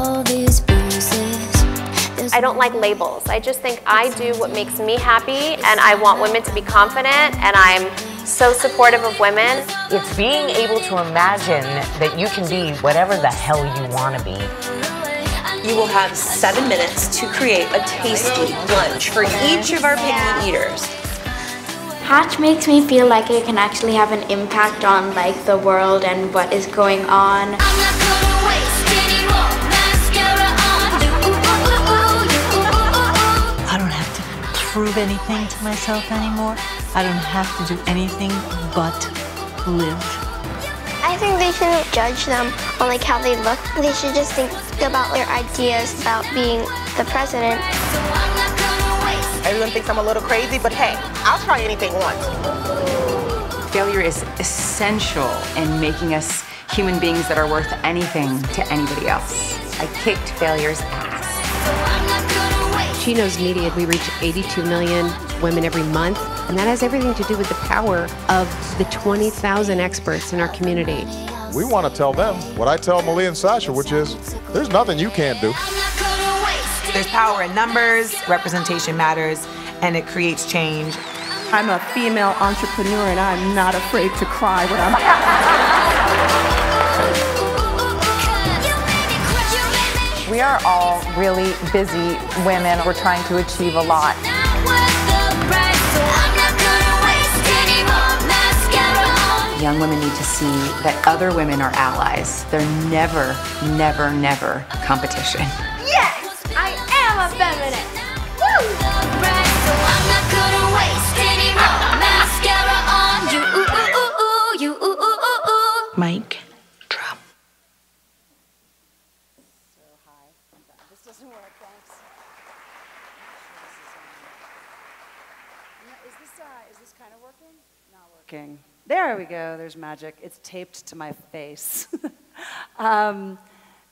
all these bruises. I don't like labels. I just think I do what makes me happy, and I want women to be confident, and I'm so supportive of women. It's being able to imagine that you can be whatever the hell you want to be. You will have 7 minutes to create a tasty lunch for each of our picky eaters. Hatch makes me feel like it can actually have an impact on like the world and what is going on. I don't have to prove anything to myself anymore. I don't have to do anything but live. I think they shouldn't judge them on like how they look. They should just think about their ideas about being the president. Everyone thinks I'm a little crazy, but hey, I'll try anything once. Failure is essential in making us human beings that are worth anything to anybody else. I kicked failure's ass. SheKnows Media, we reach 82 million women every month, and that has everything to do with the power of the 20,000 experts in our community. We want to tell them what I tell Malia and Sasha, which is, there's nothing you can't do. There's power in numbers, representation matters, and it creates change. I'm a female entrepreneur, and I'm not afraid to cry when I'm... We are all really busy women. We're trying to achieve a lot. Young women need to see that other women are allies. They're never, never, never competition. Yes! I am a feminist! Mic drop. This doesn't work, thanks. Is this kind of working? Not working. There we go, there's magic. It's taped to my face.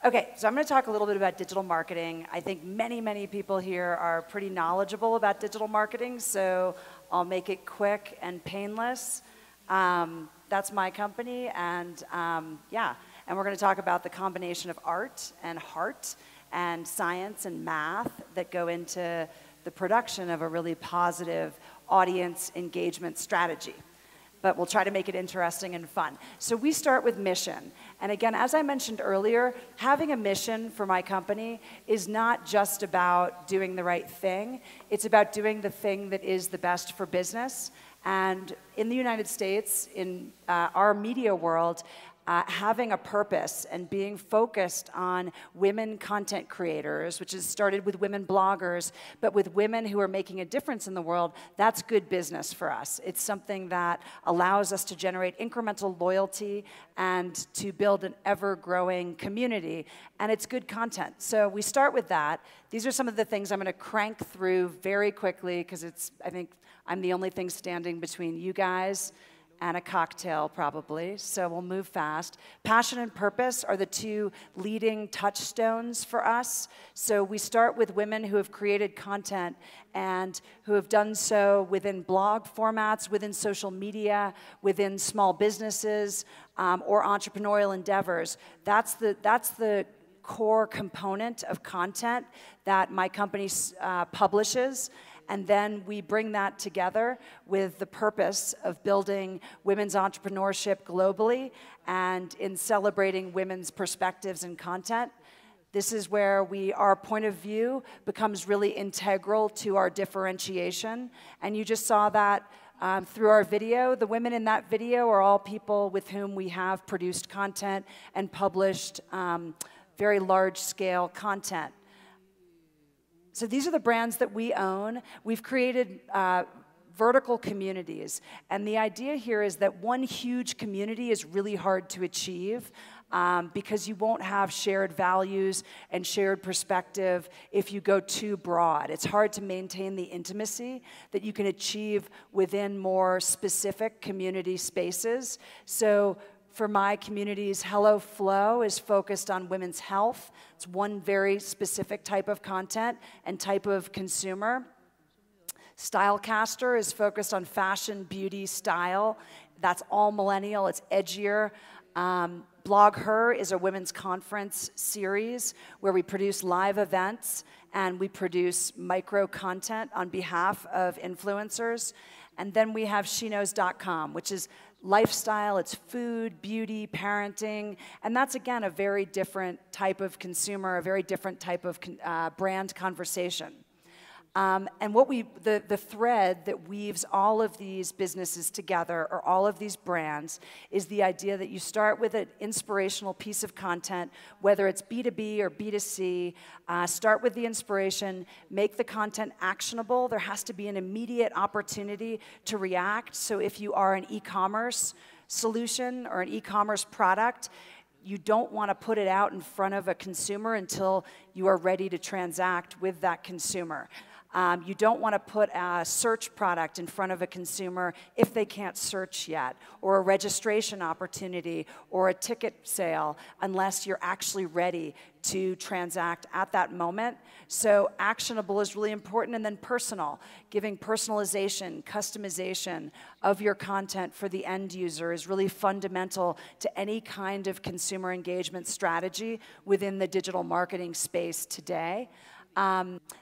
Okay, so I'm going to talk a little bit about digital marketing. I think many people here are pretty knowledgeable about digital marketing, so I'll make it quick and painless. That's my company, and yeah, and we're going to talk about the combination of art and heart and science and math that go into the production of a really positive audience engagement strategy. But we'll try to make it interesting and fun. So we start with mission. And again, as I mentioned earlier, having a mission for my company is not just about doing the right thing. It's about doing the thing that is the best for business. And in the United States, in our media world, having a purpose and being focused on women content creators, which has started with women bloggers, but with women who are making a difference in the world, that's good business for us. It's something that allows us to generate incremental loyalty and to build an ever-growing community, and it's good content. So we start with that. These are some of the things I'm going to crank through very quickly because I think I'm the only thing standing between you guys and a cocktail, probably, so we'll move fast. Passion and purpose are the two leading touchstones for us. So we start with women who have created content and who have done so within blog formats, within social media, within small businesses, or entrepreneurial endeavors. That's the core component of content that my company publishes. And then we bring that together with the purpose of building women's entrepreneurship globally and in celebrating women's perspectives and content. This is where our point of view becomes really integral to our differentiation. And you just saw that through our video. The women in that video are all people with whom we have produced content and published very large-scale content. So these are the brands that we own. We've created vertical communities. And the idea here is that one huge community is really hard to achieve because you won't have shared values and shared perspective if you go too broad. It's hard to maintain the intimacy that you can achieve within more specific community spaces. So for my communities, Hello Flow is focused on women's health. It's one very specific type of content and type of consumer. Stylecaster is focused on fashion, beauty, style. That's all millennial, it's edgier. Blog Her is a women's conference series where we produce live events and we produce micro content on behalf of influencers. And then we have SheKnows.com, which is lifestyle, it's food, beauty, parenting, and that's again a very different type of consumer, a very different type of brand conversation. And what the thread that weaves all of these businesses together, or all of these brands, is the idea that you start with an inspirational piece of content, whether it's B2B or B2C. Start with the inspiration, make the content actionable. There has to be an immediate opportunity to react. So if you are an e-commerce solution or an e-commerce product, you don't want to put it out in front of a consumer until you are ready to transact with that consumer. You don't want to put a search product in front of a consumer if they can't search yet, or a registration opportunity, or a ticket sale, unless you're actually ready to transact at that moment. So actionable is really important, and then personal. Giving personalization, customization of your content for the end user is really fundamental to any kind of consumer engagement strategy within the digital marketing space today.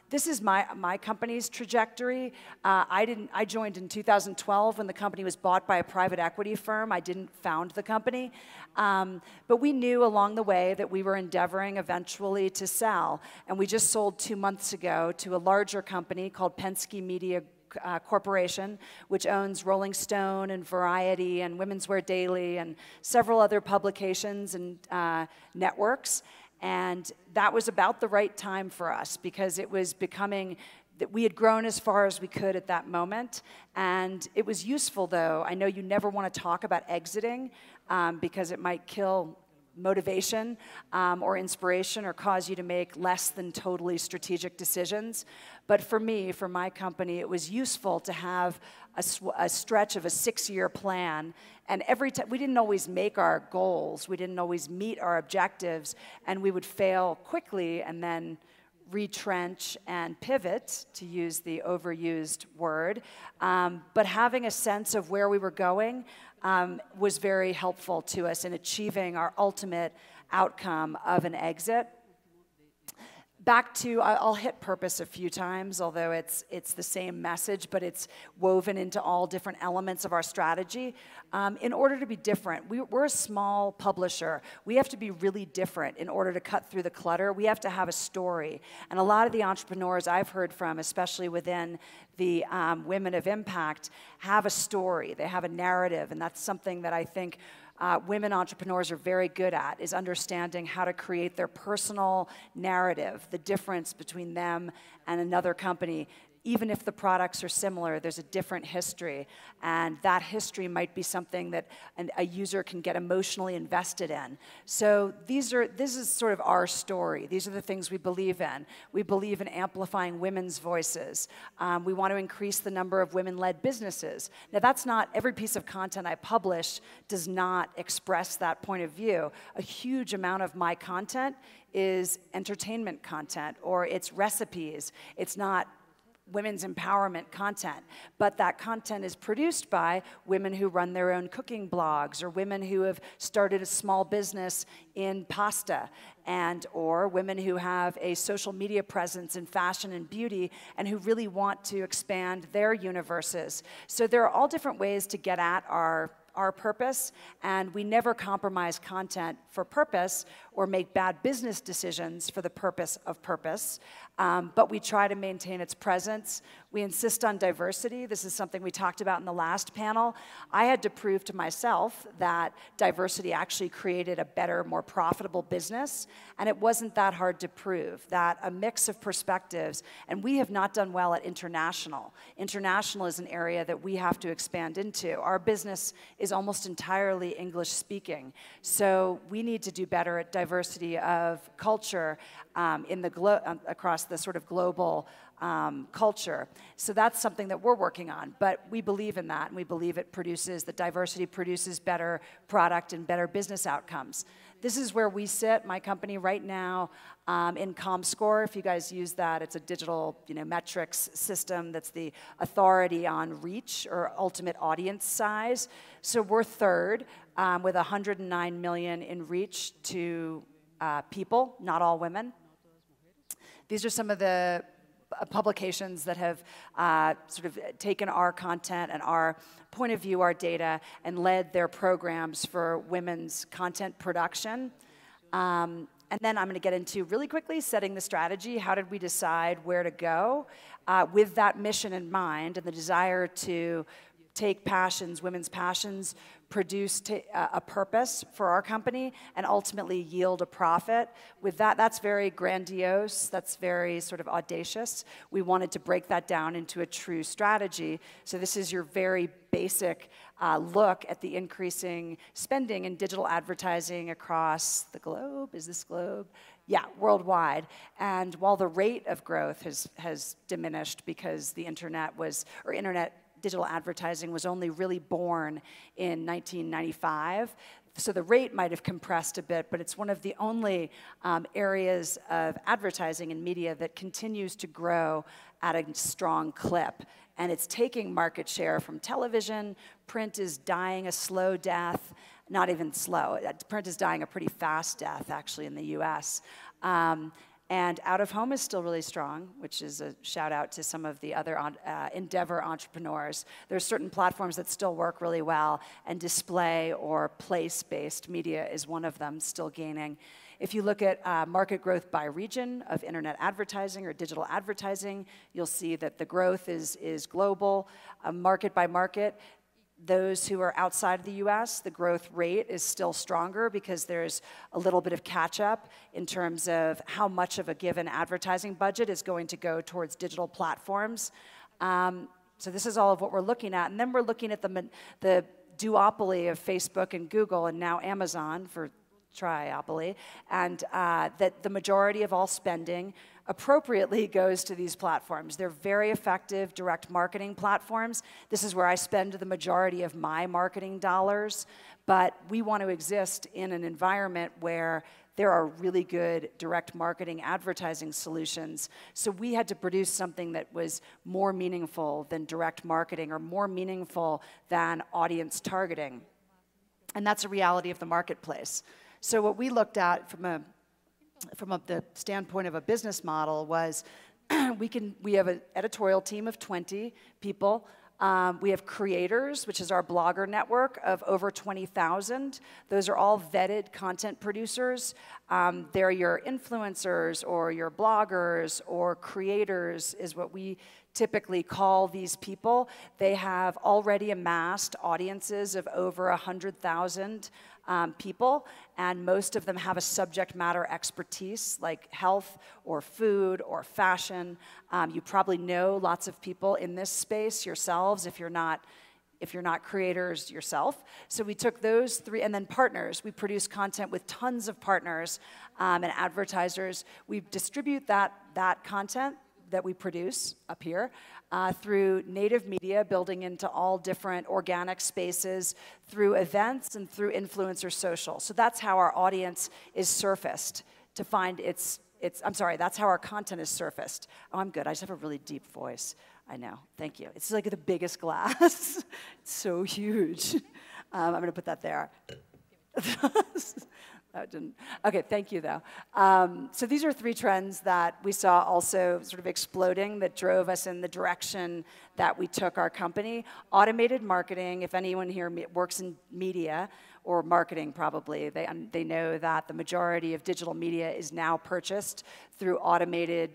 This is my company's trajectory. I joined in 2012 when the company was bought by a private equity firm. I didn't found the company. But we knew along the way that we were endeavoring eventually to sell. And we just sold 2 months ago to a larger company called Penske Media Corporation, which owns Rolling Stone and Variety and Women's Wear Daily and several other publications and networks. And that was about the right time for us, because it was becoming that we had grown as far as we could at that moment. And it was useful, though. I know you never want to talk about exiting because it might kill motivation or inspiration, or cause you to make less than totally strategic decisions. But for me, for my company, it was useful to have a stretch of a 6-year plan. And every time, we didn't always make our goals, we didn't always meet our objectives, and we would fail quickly and then retrench and pivot, to use the overused word. But having a sense of where we were going was very helpful to us in achieving our ultimate outcome of an exit. Back to, I'll hit purpose a few times, although it's the same message, but it's woven into all different elements of our strategy. In order to be different, we're a small publisher. We have to be really different in order to cut through the clutter. We have to have a story. And a lot of the entrepreneurs I've heard from, especially within the women of impact, have a story. They have a narrative, and that's something that I think women entrepreneurs are very good at, is understanding how to create their personal narrative, the difference between them and another company. Even if the products are similar, there's a different history, and that history might be something that a user can get emotionally invested in. So this is sort of our story. These are the things we believe in. We believe in amplifying women's voices. We want to increase the number of women-led businesses. Now, that's not, every piece of content I publish does not express that point of view. A huge amount of my content is entertainment content, or it's recipes. It's not women's empowerment content, but that content is produced by women who run their own cooking blogs, or women who have started a small business in pasta, or women who have a social media presence in fashion and beauty and who really want to expand their universes. So there are all different ways to get at our purpose, and we never compromise content for purpose or make bad business decisions for the purpose of purpose, but we try to maintain its presence. We insist on diversity. This is something we talked about in the last panel. I had to prove to myself that diversity actually created a better, more profitable business, and it wasn't that hard to prove, that a mix of perspectives, and we have not done well at international. International is an area that we have to expand into. Our business is almost entirely English speaking. So we need to do better at diversity of culture across the sort of global culture. So that's something that we're working on. But we believe in that, and we believe that diversity produces better product and better business outcomes. This is where we sit, my company right now, in ComScore. If you guys use that, it's a digital metrics system that's the authority on reach or ultimate audience size. So we're third with 109 million in reach to people, not all women. These are some of the publications that have sort of taken our content and our point of view, our data, and led their programs for women's content production. And then I'm going to get into, really quickly, setting the strategy. How did we decide where to go with that mission in mind and the desire to take passions, women's passions, produce a purpose for our company, and ultimately yield a profit. With that, that's very grandiose, that's very sort of audacious. We wanted to break that down into a true strategy. So this is your very basic look at the increasing spending in digital advertising across the globe. Is this globe? Yeah, worldwide. And while the rate of growth has diminished because the internet digital advertising was only really born in 1995. So the rate might have compressed a bit, but it's one of the only areas of advertising and media that continues to grow at a strong clip. And it's taking market share from television. Print is dying a slow death, not even slow. Print is dying a pretty fast death, actually, in the US. And out-of-home is still really strong, which is a shout-out to some of the other Endeavor entrepreneurs. There's certain platforms that still work really well, and display or place-based media is one of them, still gaining. If you look at market growth by region of internet advertising or digital advertising, you'll see that the growth is global, market by market. Those who are outside of the US, the growth rate is still stronger because there's a little bit of catch-up in terms of how much of a given advertising budget is going to go towards digital platforms. So this is all of what we're looking at. And then we're looking at the duopoly of Facebook and Google, and now Amazon for triopoly, and that the majority of all spending appropriately goes to these platforms. They're very effective direct marketing platforms. This is where I spend the majority of my marketing dollars, but we want to exist in an environment where there are really good direct marketing advertising solutions. So we had to produce something that was more meaningful than direct marketing or more meaningful than audience targeting. And that's a reality of the marketplace. So what we looked at from the standpoint of a business model was we have an editorial team of 20 people. We have creators, which is our blogger network of over 20,000. Those are all vetted content producers. They're your influencers or your bloggers or creators is what we typically call these people. They have already amassed audiences of over 100,000 people, and most of them have a subject matter expertise like health or food or fashion. You probably know lots of people in this space yourselves if you're not creators yourself. So we took those three, and then partners. We produce content with tons of partners and advertisers. We distribute that content that we produce up here through native media, building into all different organic spaces, through events and through influencer social. So that's how our audience is surfaced to find that's how our content is surfaced. Oh, I'm good. I just have a really deep voice. I know. Thank you. It's like the biggest glass. It's so huge. I'm going to put that there. That didn't. Okay, thank you, though. So these are three trends that we saw also sort of exploding that drove us in the direction that we took our company. Automated marketing, if anyone here works in media or marketing probably, they know that the majority of digital media is now purchased through automated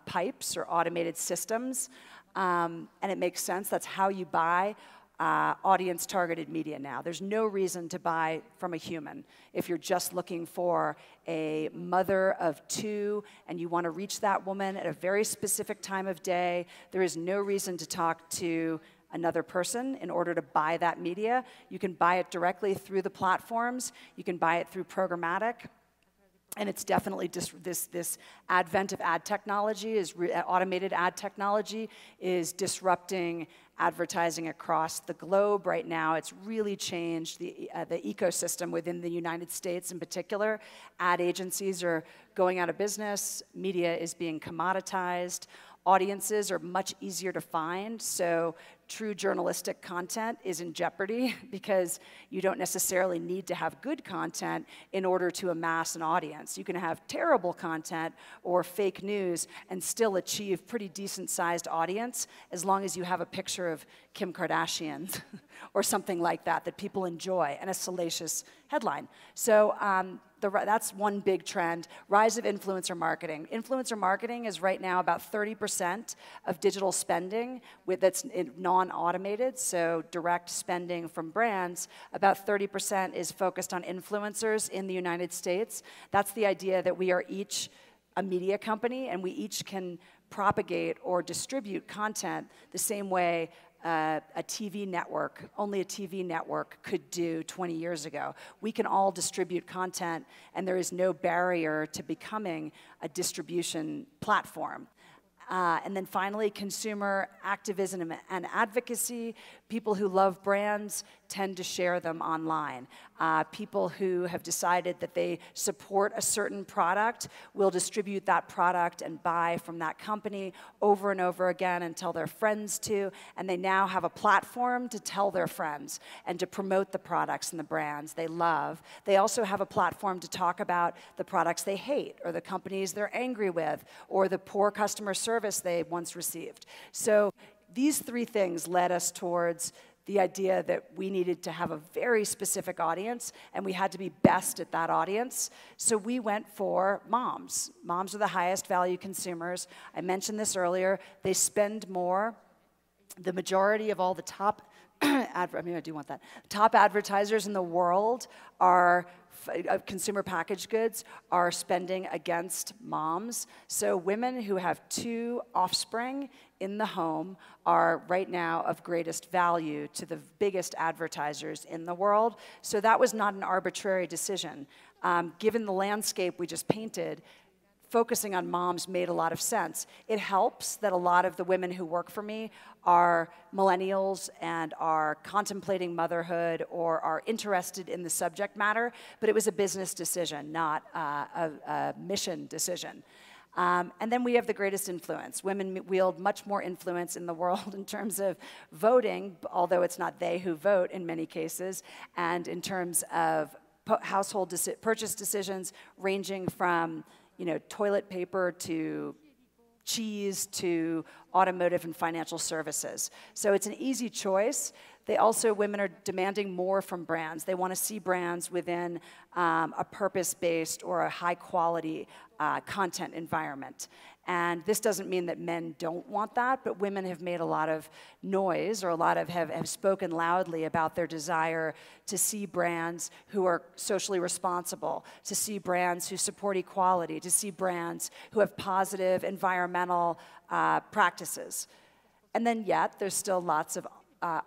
pipes or automated systems. And it makes sense. That's how you buy audience-targeted media now. There's no reason to buy from a human. If you're just looking for a mother of two and you want to reach that woman at a very specific time of day, there is no reason to talk to another person in order to buy that media. You can buy it directly through the platforms. You can buy it through programmatic. And it's definitely this advent of ad technology, automated ad technology, is disrupting advertising across the globe right now. It's really changed the ecosystem within the United States in particular. Ad agencies are going out of business. Media is being commoditized. Audiences are much easier to find, so true journalistic content is in jeopardy because you don't necessarily need to have good content in order to amass an audience. You can have terrible content or fake news and still achieve pretty decent-sized audience as long as you have a picture of Kim Kardashian or something like that that people enjoy and a salacious headline. So that's one big trend. Rise of influencer marketing. Influencer marketing is right now about 30% of digital spending that's non-automated, so direct spending from brands. About 30% is focused on influencers in the United States. That's the idea that we are each a media company and we each can propagate or distribute content the same way a TV network, only a TV network could do 20 years ago. We can all distribute content, and there is no barrier to becoming a distribution platform. And then finally, consumer activism and advocacy. People who love brands tend to share them online. People who have decided that they support a certain product will distribute that product and buy from that company over and over again and tell their friends to, and they now have a platform to tell their friends and to promote the products and the brands they love. They also have a platform to talk about the products they hate or the companies they're angry with or the poor customer service they once received. So these three things led us towards the idea that we needed to have a very specific audience and we had to be best at that audience. So we went for moms. Moms are the highest value consumers. I mentioned this earlier. They spend more. The majority of all the top top advertisers in the world of consumer packaged goods are spending against moms. So women who have 2 offspring in the home are right now of greatest value to the biggest advertisers in the world. So that was not an arbitrary decision. Given the landscape we just painted, focusing on moms made a lot of sense. It helps that a lot of the women who work for me are millennials and are contemplating motherhood or are interested in the subject matter, but it was a business decision, not a mission decision. And then we have the greatest influence. Women wield much more influence in the world in terms of voting, although it's not they who vote in many cases, and in terms of household purchase decisions ranging from toilet paper to cheese to automotive and financial services. So it's an easy choice. Women are demanding more from brands. They want to see brands within a purpose-based or a high-quality content environment. And this doesn't mean that men don't want that, but women have made a lot of noise or have spoken loudly about their desire to see brands who are socially responsible, to see brands who support equality, to see brands who have positive environmental practices. And then yet, there's still lots of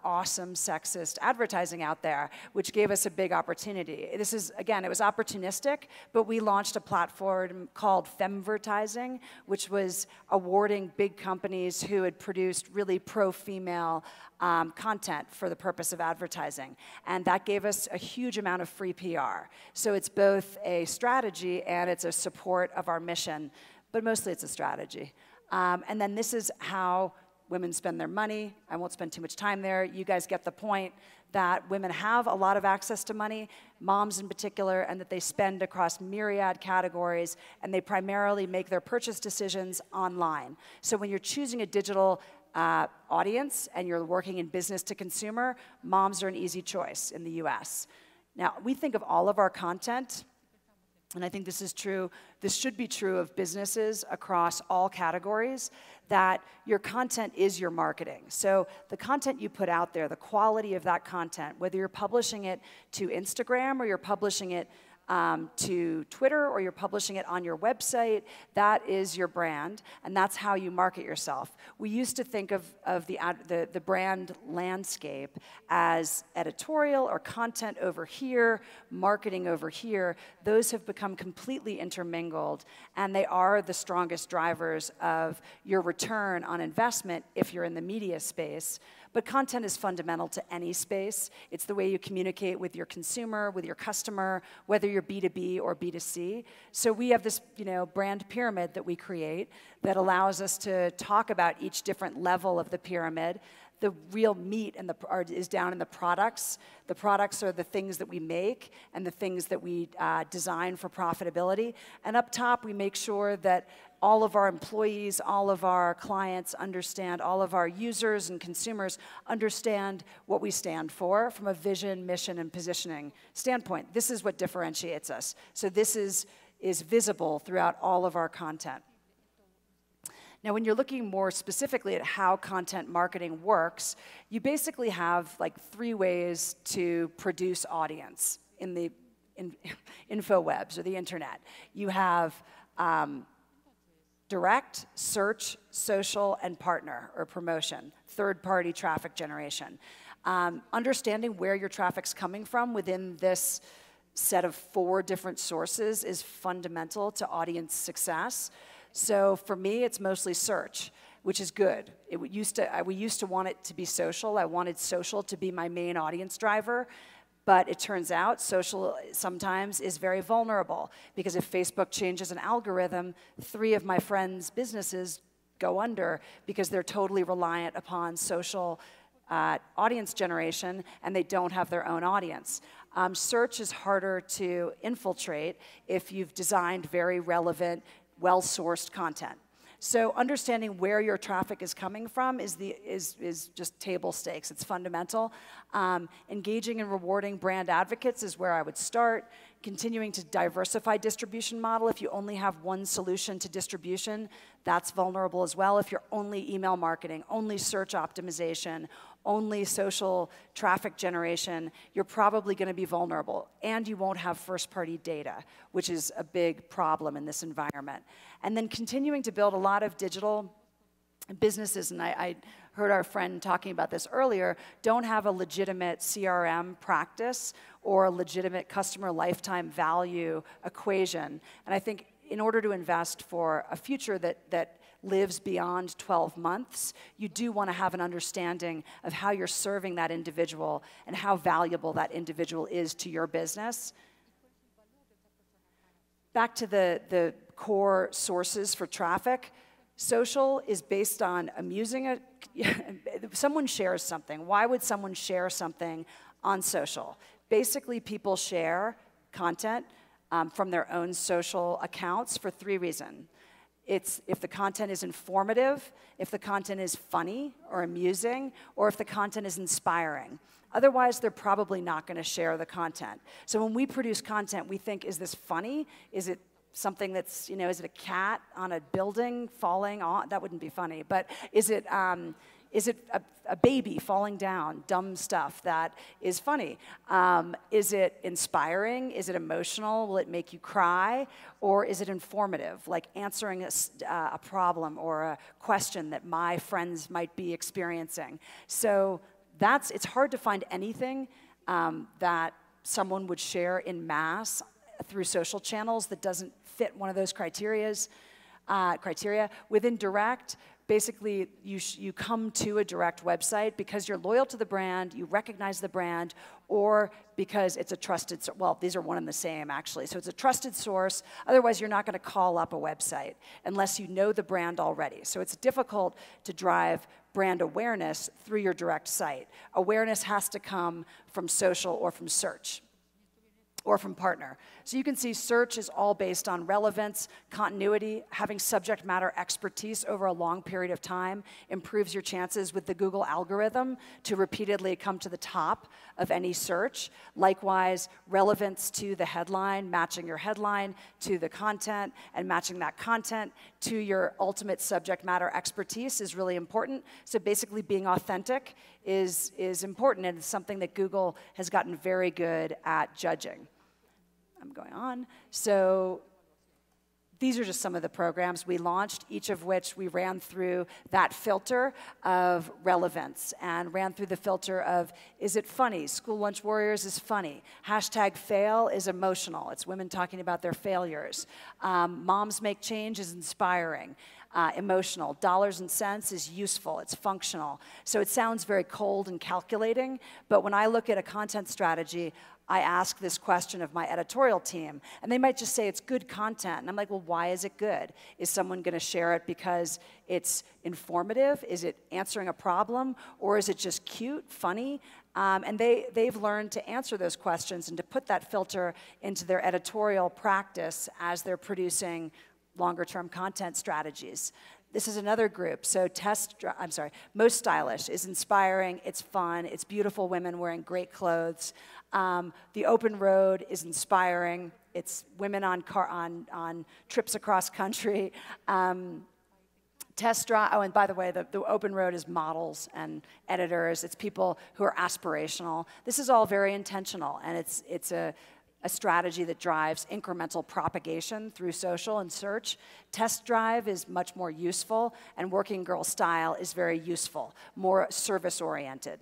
awesome sexist advertising out there, which gave us a big opportunity. This is, again, it was opportunistic, but we launched a platform called Femvertising, which was awarding big companies who had produced really pro-female content for the purpose of advertising. And that gave us a huge amount of free PR. So it's both a strategy and it's a support of our mission, but mostly it's a strategy. And then this is how women spend their money. I won't spend too much time there. You guys get the point that women have a lot of access to money, moms in particular, and that they spend across myriad categories, and they primarily make their purchase decisions online. So when you're choosing a digital audience and you're working in business to consumer, moms are an easy choice in the US. Now, we think of all of our content, and I think this is true, this should be true of businesses across all categories, that your content is your marketing. So the content you put out there, the quality of that content, whether you're publishing it to Instagram or you're publishing it to Twitter or you're publishing it on your website, that is your brand, and that's how you market yourself. We used to think of the brand landscape as editorial or content over here, marketing over here. Those have become completely intermingled, and they are the strongest drivers of your return on investment if you're in the media space. But content is fundamental to any space. It's the way you communicate with your consumer, with your customer, whether you're B2B or B2C. So we have this, brand pyramid that we create that allows us to talk about each different level of the pyramid. The real meat is down in the products. The products are the things that we make and the things that we design for profitability. And up top, we make sure that all of our employees, all of our clients understand, all of our users and consumers understand what we stand for from a vision, mission, and positioning standpoint. This is what differentiates us. So this is visible throughout all of our content. Now, when you're looking more specifically at how content marketing works, you basically have like 3 ways to produce audience in the infowebs or the internet. You have direct, search, social, and partner or promotion, third-party traffic generation. Understanding where your traffic's coming from within this set of 4 different sources is fundamental to audience success. So for me, it's mostly search, which is good. We used to want it to be social. I wanted social to be my main audience driver. But it turns out social sometimes is very vulnerable, because if Facebook changes an algorithm, 3 of my friends' businesses go under because they're totally reliant upon social audience generation, and they don't have their own audience. Search is harder to infiltrate if you've designed very relevant, well-sourced content. So understanding where your traffic is coming from is just table stakes. It's fundamental. Engaging and rewarding brand advocates is where I would start. Continuing to diversify distribution model. If you only have one solution to distribution, that's vulnerable as well. If you're only email marketing, only search optimization, only social traffic generation, you're probably going to be vulnerable. And you won't have first-party data, which is a big problem in this environment. And then continuing to build a lot of digital businesses, and I heard our friend talking about this earlier, don't have a legitimate CRM practice or a legitimate customer lifetime value equation. And I think in order to invest for a future that lives beyond 12 months, you do want to have an understanding of how you're serving that individual and how valuable that individual is to your business. Back to the core sources for traffic. Social is based on someone shares something. Why would someone share something on social? Basically, people share content from their own social accounts for 3 reasons. It's if the content is informative, if the content is funny or amusing, or if the content is inspiring. Otherwise, they're probably not going to share the content. So when we produce content, we think, is this funny? Is it something that's, is it a cat on a building falling on? That wouldn't be funny. But is it a baby falling down? Dumb stuff that is funny. Is it inspiring? Is it emotional? Will it make you cry? Or is it informative, like answering a problem or a question that my friends might be experiencing? So it's hard to find anything that someone would share in mass through social channels that doesn't fit one of those criteria. Within direct, basically you come to a direct website because you're loyal to the brand, you recognize the brand, or because it's a trusted, well, these are one and the same actually. So it's a trusted source, otherwise you're not going to call up a website unless you know the brand already. So it's difficult to drive brand awareness through your direct site. Awareness has to come from social or from search, or from partner. So you can see search is all based on relevance, continuity, having subject matter expertise over a long period of time improves your chances with the Google algorithm to repeatedly come to the top of any search. Likewise, relevance to the headline, matching your headline to the content, and matching that content to your ultimate subject matter expertise is really important. So basically being authentic is important, and it's something that Google has gotten very good at judging. I'm going on. So these are just some of the programs we launched, each of which we ran through that filter of relevance and ran through the filter of, is it funny? School Lunch Warriors is funny. #fail is emotional. It's women talking about their failures. Moms Make Change is inspiring. Emotional. Dollars and Cents is useful. It's functional. So it sounds very cold and calculating, but when I look at a content strategy, I ask this question of my editorial team, and they might just say it's good content. And I'm like, well, why is it good? Is someone going to share it because it's informative? Is it answering a problem? Or is it just cute, funny? And they've learned to answer those questions and to put that filter into their editorial practice as they're producing longer-term content strategies. This is another group. So Most Stylish is inspiring, it's fun, it's beautiful women wearing great clothes. The Open Road is inspiring, it's women on trips across country. Test Drive, oh, and by the way, the Open Road is models and editors. It's people who are aspirational. This is all very intentional, and it's a strategy that drives incremental propagation through social and search. Test Drive is much more useful, and Working Girl Style is very useful, more service-oriented.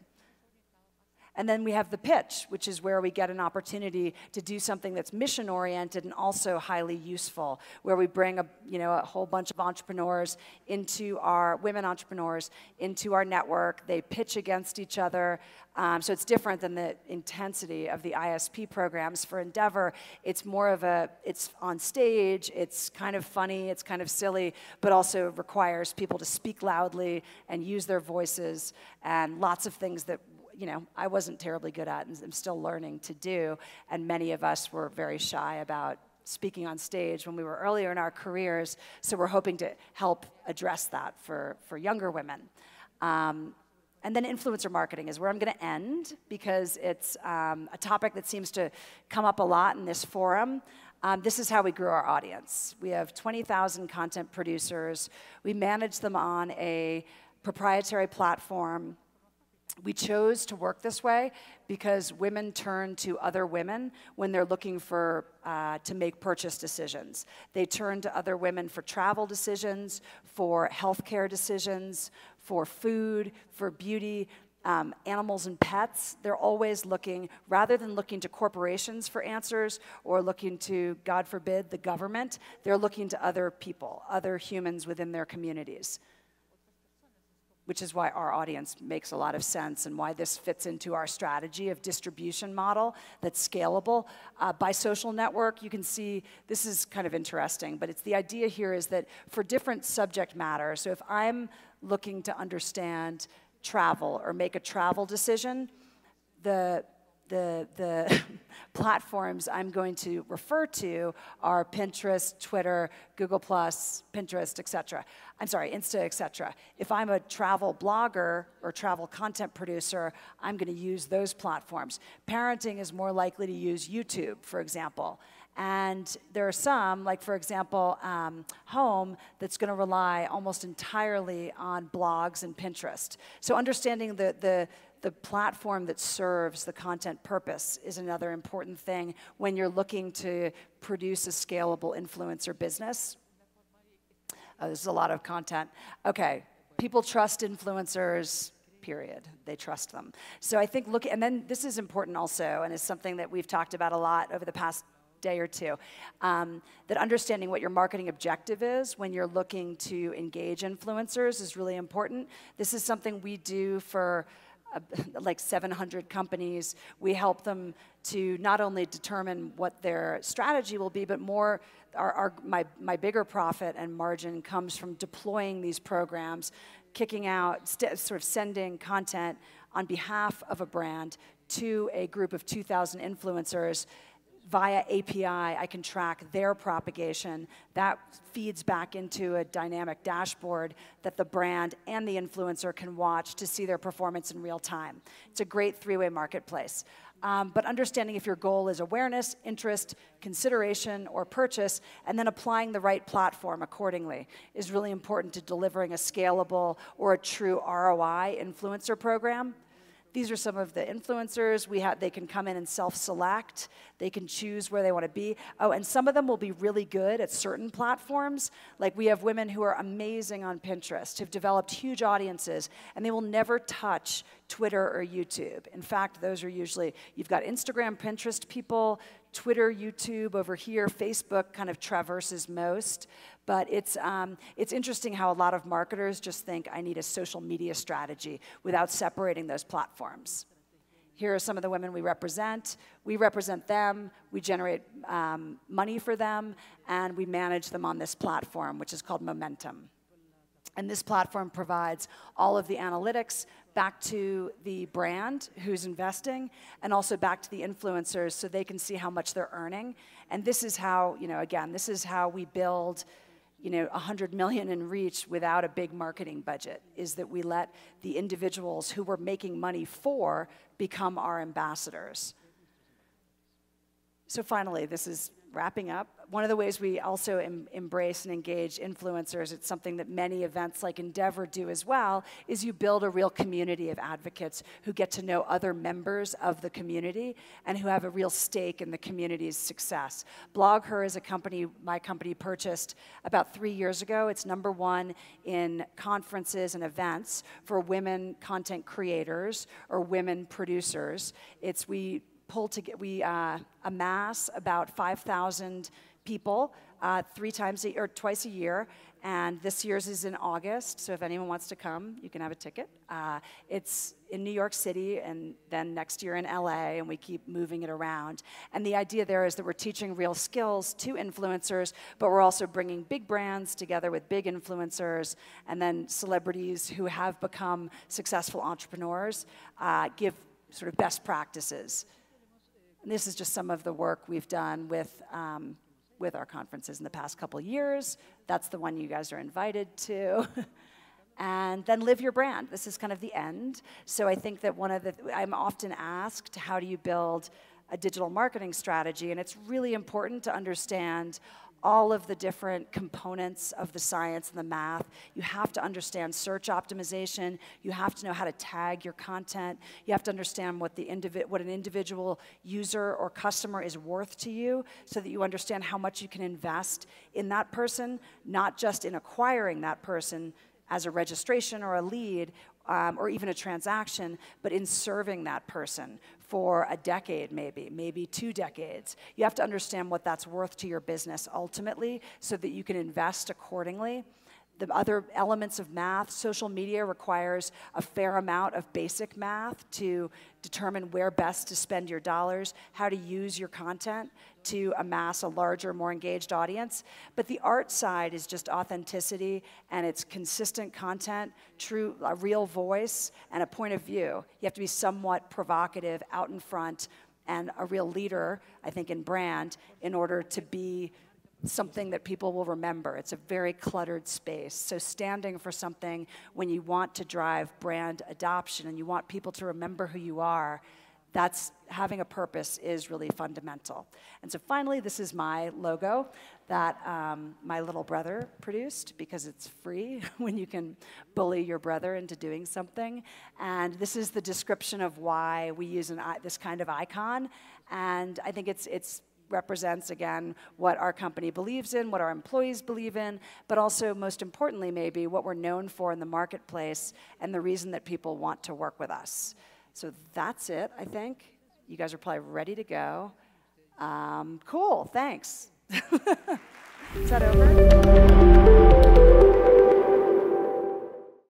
And then we have the pitch, which is where we get an opportunity to do something that's mission-oriented and also highly useful, where we bring a whole bunch of entrepreneurs women entrepreneurs into our network. They pitch against each other. So it's different than the intensity of the ISP programs. For Endeavor, it's more of it's on stage, it's kind of funny, it's kind of silly, but also requires people to speak loudly and use their voices and lots of things that I wasn't terribly good at and I'm still learning to do, and many of us were very shy about speaking on stage when we were earlier in our careers, so we're hoping to help address that for younger women. And then influencer marketing is where I'm going to end, because it's a topic that seems to come up a lot in this forum. This is how we grew our audience. We have 20,000 content producers. We manage them on a proprietary platform. We chose to work this way because women turn to other women when they're looking to make purchase decisions. They turn to other women for travel decisions, for healthcare decisions, for food, for beauty, animals and pets. They're always looking, rather than looking to corporations for answers or looking to, God forbid, the government, they're looking to other people, other humans within their communities, which is why our audience makes a lot of sense and why this fits into our strategy of distribution model that's scalable. By social network, you can see, this is kind of interesting, but the idea here is that for different subject matter, so if I'm looking to understand travel or make a travel decision, the platforms I'm going to refer to are Pinterest, Twitter, Google+, Pinterest, etc. Insta, etc. If I'm a travel blogger or travel content producer, I'm going to use those platforms. Parenting is more likely to use YouTube, for example. And there are some, like for example, Home, that's going to rely almost entirely on blogs and Pinterest. So understanding the platform that serves the content purpose is another important thing when you're looking to produce a scalable influencer business. This is a lot of content. Okay, people trust influencers, period. They trust them. So I think and then this is important also, and it's something that we've talked about a lot over the past day or two, that understanding what your marketing objective is when you're looking to engage influencers is really important. This is something we do for like 700 companies. We help them to not only determine what their strategy will be, but more, my bigger profit and margin comes from deploying these programs, kicking out, sort of sending content on behalf of a brand to a group of 2,000 influencers. Via API, I can track their propagation. That feeds back into a dynamic dashboard that the brand and the influencer can watch to see their performance in real time. It's a great three-way marketplace. But understanding if your goal is awareness, interest, consideration, or purchase, and then applying the right platform accordingly is really important to delivering a scalable or a true ROI influencer program. These are some of the influencers. They can come in and self-select. They can choose where they want to be. Oh, and some of them will be really good at certain platforms. Like we have women who are amazing on Pinterest, who've developed huge audiences, and they will never touch Twitter or YouTube. In fact, those are usually, you've got Instagram, Pinterest people, Twitter, YouTube over here, Facebook kind of traverses most. But it's interesting how a lot of marketers just think, I need a social media strategy without separating those platforms. Here are some of the women we represent. We represent them, we generate money for them, and we manage them on this platform, which is called Momentum. And this platform provides all of the analytics back to the brand who's investing, and also back to the influencers so they can see how much they're earning. And this is how, again, this is how we build 100 million in reach without a big marketing budget, is that we let the individuals who we're making money for become our ambassadors. So finally, this is wrapping up. One of the ways we also embrace and engage influencers, it's something that many events like Endeavor do as well, is you build a real community of advocates who get to know other members of the community and who have a real stake in the community's success. BlogHer is a company my company purchased about 3 years ago. It's #1 in conferences and events for women content creators or women producers. We amass about 5,000 people twice a year, and this year's is in August, so if anyone wants to come, you can have a ticket. It's in New York City, and then next year in LA, and we keep moving it around. And the idea there is that we're teaching real skills to influencers, but we're also bringing big brands together with big influencers, and then celebrities who have become successful entrepreneurs give sort of best practices. And this is just some of the work we've done with our conferences in the past couple years. That's the one you guys are invited to. And then live your brand. This is kind of the end. So I think that I'm often asked, how do you build a digital marketing strategy? And it's really important to understand all of the different components of the science and the math. You have to understand search optimization. You have to know how to tag your content. You have to understand what an individual user or customer is worth to you, so that you understand how much you can invest in that person, not just in acquiring that person as a registration or a lead, or even a transaction, but in serving that person for a decade, maybe 2 decades. You have to understand what that's worth to your business ultimately, so that you can invest accordingly. The other elements of math, social media requires a fair amount of basic math to determine where best to spend your dollars, how to use your content to amass a larger, more engaged audience. But the art side is just authenticity, and it's consistent content, a real voice, and a point of view. You have to be somewhat provocative, out in front, and a real leader, I think, in brand, in order to be something that people will remember. It's a very cluttered space. So standing for something when you want to drive brand adoption and you want people to remember who you are, having a purpose is really fundamental. And so finally, this is my logo that my little brother produced, because it's free when you can bully your brother into doing something. And this is the description of why we use this kind of icon. And I think it's represents, again, what our company believes in, what our employees believe in, but also, most importantly, maybe, what we're known for in the marketplace and the reason that people want to work with us. So that's it, I think. You guys are probably ready to go. Cool, thanks. Is that over?